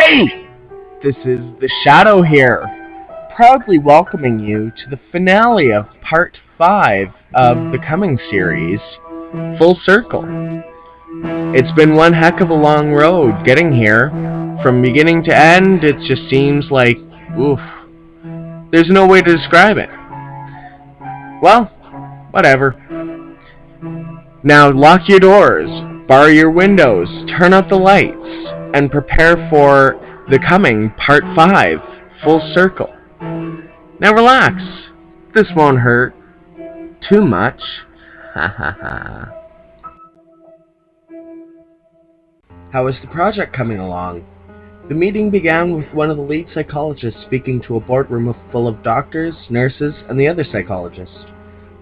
Hey! This is the Shadow here, proudly welcoming you to the finale of Part 5 of the coming series, Full Circle. It's been one heck of a long road getting here. From beginning to end, it just seems like, oof, there's no way to describe it. Well, whatever. Now lock your doors, bar your windows, turn out the lights, and prepare for the coming Part 5, Full Circle. Now relax. This won't hurt too much. Ha ha ha. How is the project coming along? The meeting began with one of the lead psychologists speaking to a boardroom full of doctors, nurses, and the other psychologists.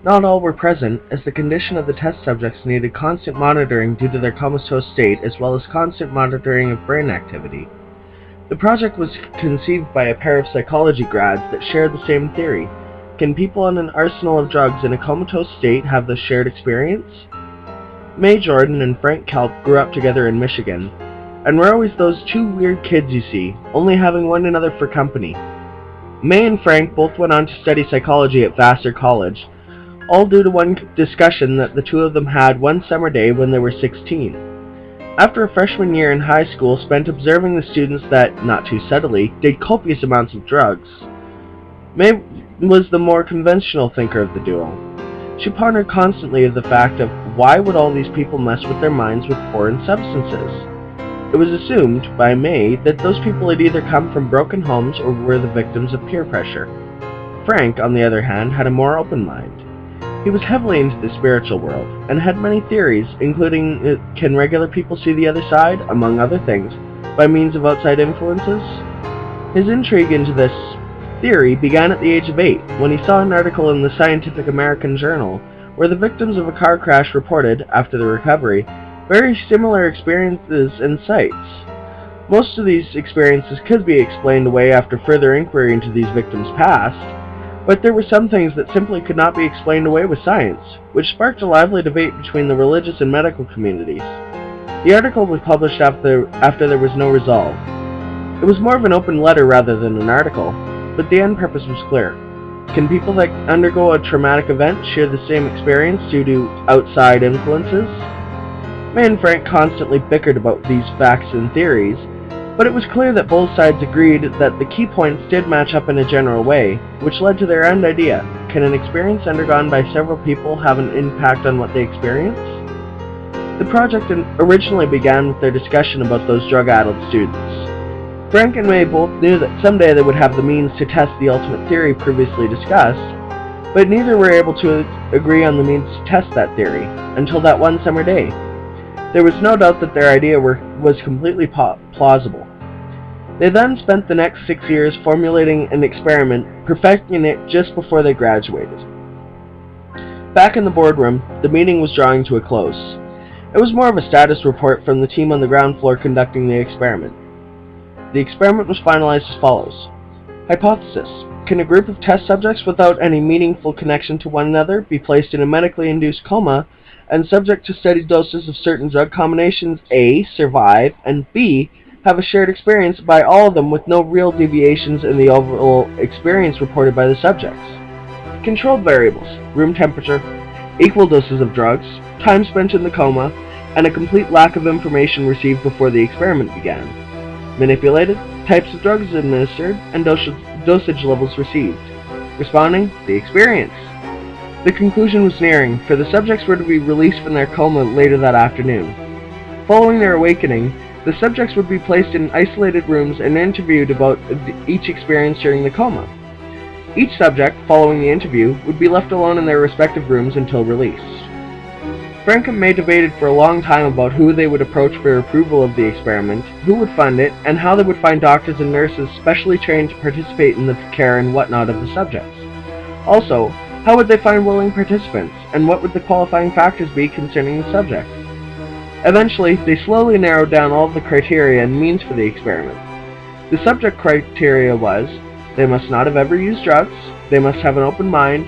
Not all were present, as the condition of the test subjects needed constant monitoring due to their comatose state, as well as constant monitoring of brain activity. The project was conceived by a pair of psychology grads that shared the same theory. Can people on an arsenal of drugs in a comatose state have this shared experience? May Jordan and Frank Kelp grew up together in Michigan, and were always those two weird kids you see, only having one another for company. May and Frank both went on to study psychology at Vassar College, all due to one discussion that the two of them had one summer day when they were 16. After a freshman year in high school spent observing the students that, not too subtly, did copious amounts of drugs, May was the more conventional thinker of the duo. She pondered constantly of the fact of why would all these people mess with their minds with foreign substances. It was assumed by May that those people had either come from broken homes or were the victims of peer pressure. Frank, on the other hand, had a more open mind. He was heavily into the spiritual world, and had many theories, including can regular people see the other side, among other things, by means of outside influences? His intrigue into this theory began at the age of 8, when he saw an article in the Scientific American Journal, where the victims of a car crash reported, after the recovery, very similar experiences and sights. Most of these experiences could be explained away after further inquiry into these victims' past, but there were some things that simply could not be explained away with science, which sparked a lively debate between the religious and medical communities. The article was published after there was no resolve. It was more of an open letter rather than an article, but the end purpose was clear. Can people that undergo a traumatic event share the same experience due to outside influences? May and Frank constantly bickered about these facts and theories, but it was clear that both sides agreed that the key points did match up in a general way, which led to their end idea: can an experience undergone by several people have an impact on what they experience? The project originally began with their discussion about those drug-addled students. Frank and May both knew that someday they would have the means to test the ultimate theory previously discussed, but neither were able to agree on the means to test that theory, until that one summer day. There was no doubt that their idea was completely plausible. They then spent the next 6 years formulating an experiment, perfecting it just before they graduated. Back in the boardroom, the meeting was drawing to a close. It was more of a status report from the team on the ground floor conducting the experiment. The experiment was finalized as follows. Hypothesis: can a group of test subjects without any meaningful connection to one another be placed in a medically induced coma and subject to steady doses of certain drug combinations A, survive, and B, have a shared experience by all of them with no real deviations in the overall experience reported by the subjects? Controlled variables: room temperature, equal doses of drugs, time spent in the coma, and a complete lack of information received before the experiment began. Manipulated: types of drugs administered and dosage levels received. Responding: the experience. The conclusion was nearing, for the subjects were to be released from their coma later that afternoon. Following their awakening, the subjects would be placed in isolated rooms and interviewed about each experience during the coma. Each subject, following the interview, would be left alone in their respective rooms until released. Frank and May debated for a long time about who they would approach for approval of the experiment, who would fund it, and how they would find doctors and nurses specially trained to participate in the care and whatnot of the subjects. Also, how would they find willing participants, and what would the qualifying factors be concerning the subjects? Eventually, they slowly narrowed down all of the criteria and means for the experiment. The subject criteria was, they must not have ever used drugs, they must have an open mind,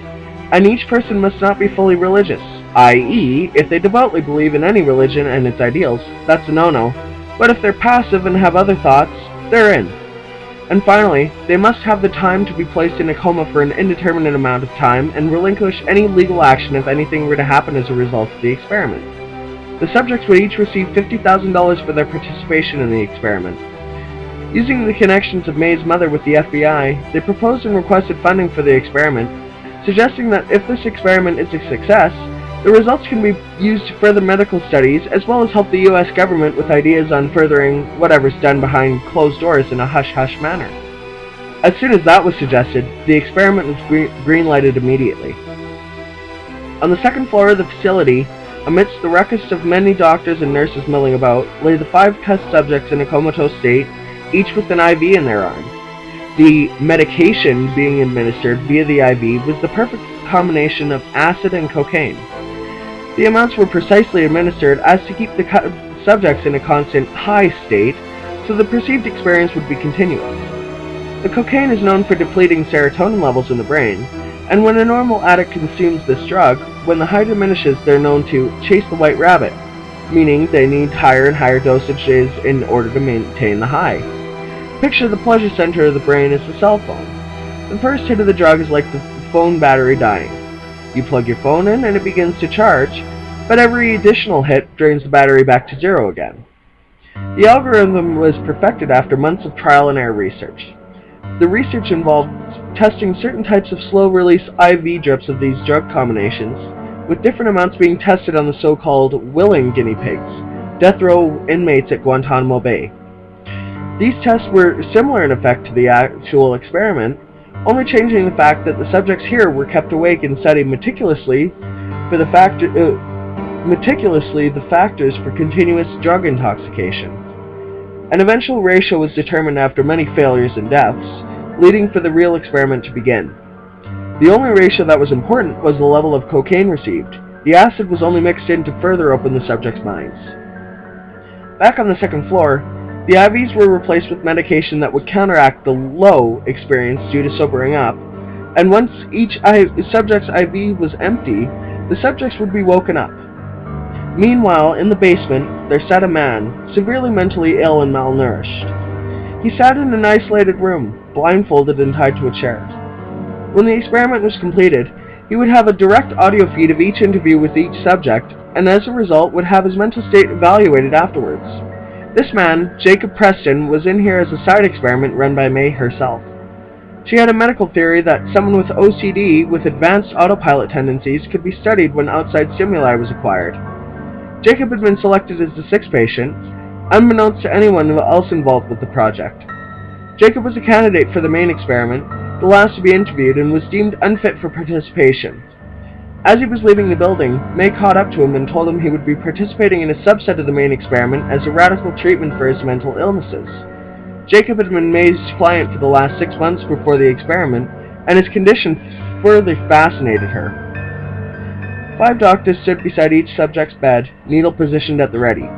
and each person must not be fully religious, i.e., if they devoutly believe in any religion and its ideals, that's a no-no, but if they're passive and have other thoughts, they're in. And finally, they must have the time to be placed in a coma for an indeterminate amount of time and relinquish any legal action if anything were to happen as a result of the experiment. The subjects would each receive $50,000 for their participation in the experiment. Using the connections of May's mother with the FBI, they proposed and requested funding for the experiment, suggesting that if this experiment is a success, the results can be used to further medical studies, as well as help the U.S. government with ideas on furthering whatever's done behind closed doors in a hush-hush manner. As soon as that was suggested, the experiment was green-lighted immediately. On the second floor of the facility, amidst the ruckus of many doctors and nurses milling about, lay the 5 test subjects in a comatose state, each with an IV in their arm. The medication being administered via the IV was the perfect combination of acid and cocaine. The amounts were precisely administered as to keep the subjects in a constant high state, so the perceived experience would be continuous. The cocaine is known for depleting serotonin levels in the brain, and when a normal addict consumes this drug, when the high diminishes, they're known to chase the white rabbit, meaning they need higher and higher dosages in order to maintain the high. Picture the pleasure center of the brain as the cell phone. The first hit of the drug is like the phone battery dying. You plug your phone in and it begins to charge, but every additional hit drains the battery back to zero again. The algorithm was perfected after months of trial and error research. The research involved testing certain types of slow-release IV drips of these drug combinations, with different amounts being tested on the so-called willing guinea pigs, death row inmates at Guantanamo Bay. These tests were similar in effect to the actual experiment, only changing the fact that the subjects here were kept awake and studied meticulously the factors for continuous drug intoxication. An eventual ratio was determined after many failures and deaths, leading for the real experiment to begin. The only ratio that was important was the level of cocaine received. The acid was only mixed in to further open the subjects' minds. Back on the second floor, the IVs were replaced with medication that would counteract the low experience due to sobering up, and once each subject's IV was empty, the subjects would be woken up. Meanwhile, in the basement, there sat a man, severely mentally ill and malnourished. He sat in an isolated room, blindfolded and tied to a chair. When the experiment was completed, he would have a direct audio feed of each interview with each subject, and as a result would have his mental state evaluated afterwards. This man, Jacob Preston, was in here as a side experiment run by May herself. She had a medical theory that someone with OCD with advanced autopilot tendencies could be studied when outside stimuli was acquired. Jacob had been selected as the 6th patient, unbeknownst to anyone else involved with the project. Jacob was a candidate for the main experiment, the last to be interviewed, and was deemed unfit for participation. As he was leaving the building, May caught up to him and told him he would be participating in a subset of the main experiment as a radical treatment for his mental illnesses. Jacob had been May's client for the last 6 months before the experiment, and his condition further fascinated her. 5 doctors stood beside each subject's bed, needle positioned at the ready.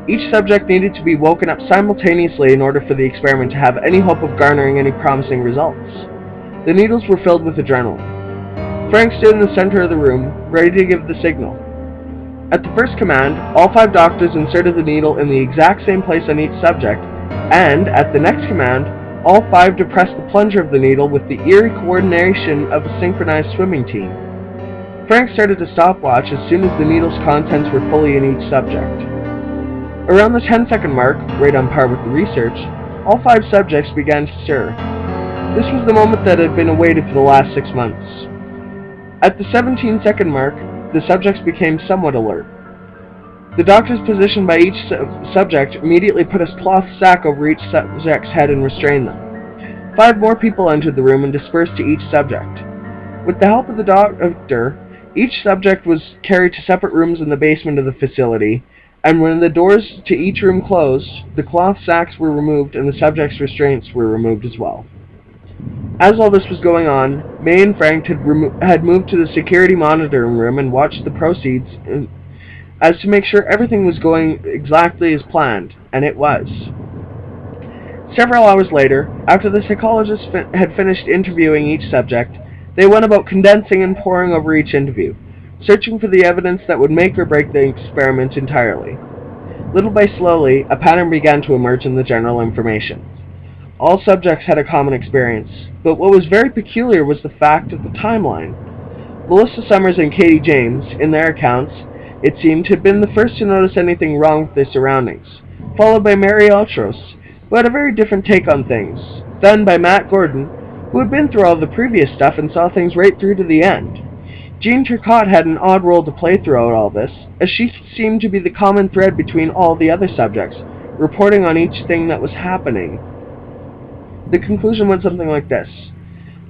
Each subject needed to be woken up simultaneously in order for the experiment to have any hope of garnering any promising results. The needles were filled with adrenaline. Frank stood in the center of the room, ready to give the signal. At the first command, all 5 doctors inserted the needle in the exact same place on each subject, and, at the next command, all 5 depressed the plunger of the needle with the eerie coordination of a synchronized swimming team. Frank started a stopwatch as soon as the needle's contents were fully in each subject. Around the 10-second mark, right on par with the research, all 5 subjects began to stir. This was the moment that had been awaited for the last 6 months. At the 17-second mark, the subjects became somewhat alert. The doctors positioned by each subject immediately put a cloth sack over each subject's head and restrained them. 5 more people entered the room and dispersed to each subject. With the help of the doctor, each subject was carried to separate rooms in the basement of the facility, and when the doors to each room closed, the cloth sacks were removed and the subjects' restraints were removed as well. As all this was going on, May and Frank had moved to the security monitoring room and watched the proceeds as to make sure everything was going exactly as planned, and it was. Several hours later, after the psychologists had finished interviewing each subject, they went about condensing and poring over each interview, searching for the evidence that would make or break the experiment entirely. Little by slowly, a pattern began to emerge in the general information. All subjects had a common experience, but what was very peculiar was the fact of the timeline. Melissa Summers and Katie James, in their accounts, it seemed, had been the first to notice anything wrong with their surroundings, followed by Mary Altros, who had a very different take on things, then by Matt Gordon, who had been through all the previous stuff and saw things right through to the end. Jean Turcotte had an odd role to play throughout all this, as she seemed to be the common thread between all the other subjects, reporting on each thing that was happening. The conclusion went something like this.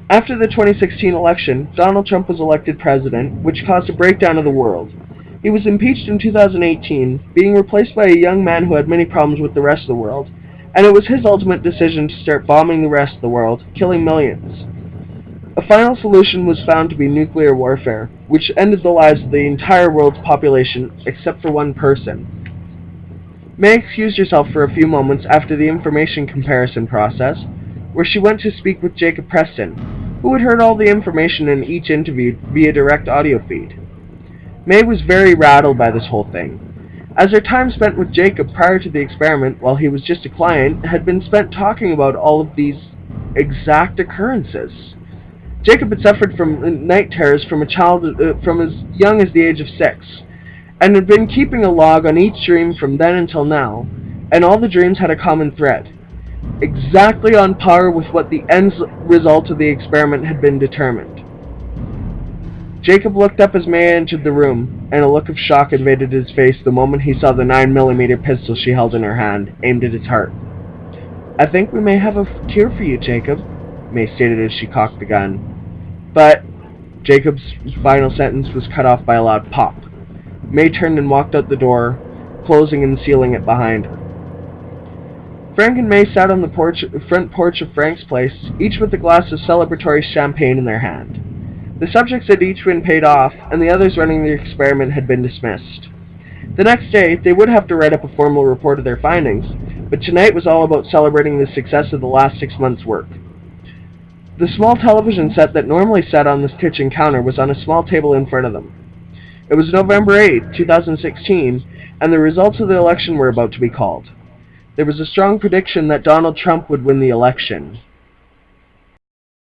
After the 2016 election, Donald Trump was elected president, which caused a breakdown of the world. He was impeached in 2018, being replaced by a young man who had many problems with the rest of the world, and it was his ultimate decision to start bombing the rest of the world, killing millions. A final solution was found to be nuclear warfare, which ended the lives of the entire world's population except for one person. May excused herself for a few moments after the information comparison process, where she went to speak with Jacob Preston, who had heard all the information in each interview via direct audio feed. May was very rattled by this whole thing, as her time spent with Jacob prior to the experiment, while he was just a client, had been spent talking about all of these exact occurrences. Jacob had suffered from night terrors from as young as the age of 6, and had been keeping a log on each dream from then until now, and all the dreams had a common thread, exactly on par with what the end result of the experiment had been determined. Jacob looked up as May entered the room, and a look of shock invaded his face the moment he saw the 9mm pistol she held in her hand, aimed at his heart. "I think we may have a cure for you, Jacob," May stated as she cocked the gun. But Jacob's final sentence was cut off by a loud pop. May turned and walked out the door, closing and sealing it behind her. Frank and May sat on the front porch of Frank's place, each with a glass of celebratory champagne in their hand. The subjects had each been paid off, and the others running the experiment had been dismissed. The next day, they would have to write up a formal report of their findings, but tonight was all about celebrating the success of the last 6 months' work. The small television set that normally sat on the kitchen counter was on a small table in front of them. It was November 8, 2016, and the results of the election were about to be called. There was a strong prediction that Donald Trump would win the election.